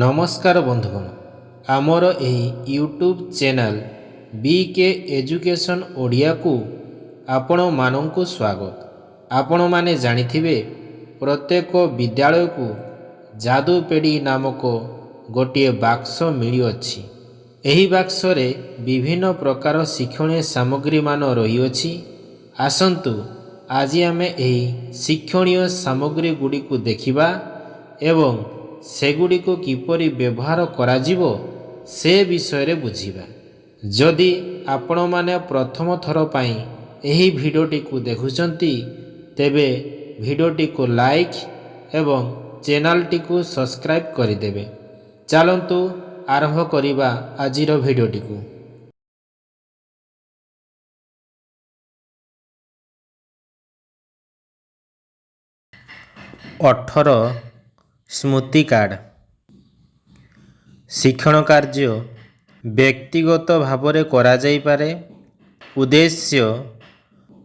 नमस्कार बंधुगण आमर एही YouTube channel BK education Odia को आपण मानंकु स्वागत। आपण माने जानिथिबे प्रत्येक विद्यालय को जादू पेड़ी नामक गोटे बाक्स मिली अछि। एही बाक्स रे विभिन्न प्रकार शिक्षणीय सामग्री मान रही अछि। आसंतु आज आमे एही शिक्षणीय सामग्री गुडी को देखिबा एवं सेगुड़ी को किपरि व्यवहार कराजिवो से विषय रे बुझिबा। जदि आपण माने प्रथम थर पई एही भिडियोटी को देखुचंती तेबे भिडियोटी को लाइक एवं चैनलटी को सब्सक्राइब करिदेबे। चलंतु आरंभ करिबा आजिर भिडियोटी को। अठर स्मृति कार्ड शिक्षण कार्य व्यक्तिगत भावरे करा जाई पारे। उद्देश्य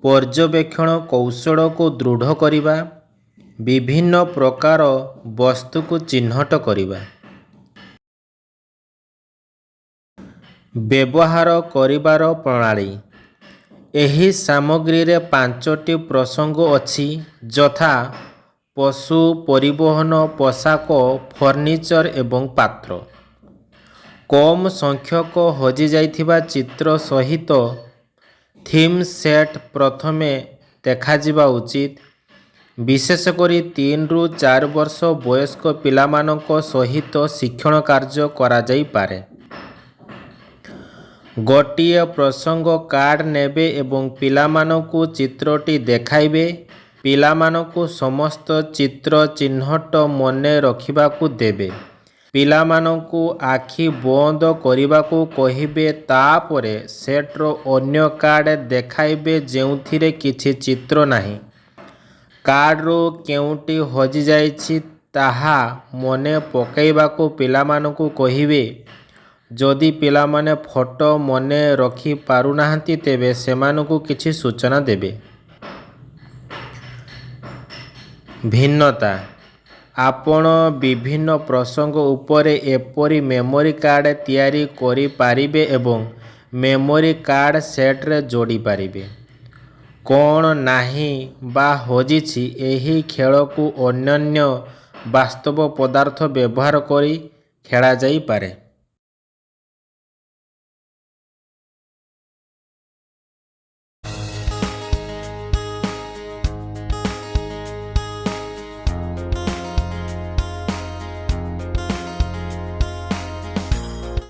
पर्यवेक्षण कौशल को दृढ़ करिबा, विभिन्न प्रकार वस्तु को चिन्हट करिबा। व्यवहार करिबार प्रणाली एही सामग्री रे 5टी प्रसंग अछि यथा पशु परिवहन, पोशाक, फर्निचर एवं पात्र। कम संख्यक हजि जाइथिबा चित्र सहित थीम सेट प्रथमे देखा जिबा उचित। विशेषकर 3 रु 4 वर्ष वयस्क पिलामानक सहित शिक्षण कार्य करा जाई पारे। गोटिए प्रसंग कार्ड नेबे एवं पिलामानकु चित्रटी देखाइबे। पिलामानकु समस्त चित्र चिन्हट मने रखिबाकू देबे। पिलामानकु आखि बंद करिबाकू कहिबे। तापरे सेट्रो अन्य कार्ड देखाइबे जेउथिरे किछि चित्र नाही। कार्डरो केउटी हजि जाइछि ताहा मने पकाइबाकू पिलामानकू कहिबे। जदि पिलामाने फोटो मने रखि पारु नाहंती तेबे सेमानकू किछि सूचना देबे। भिन्नता आपण विभिन्न प्रसंग उपरे एपरी मेमोरी कार्ड तैयारी करि पारिबे एवं मेमोरी कार्ड सेट रे जोड़ी पारिबे। कोन नाही बा होजिछि एही खेल को अन्य वास्तव पदार्थ व्यवहार करी खेला जाई पारे।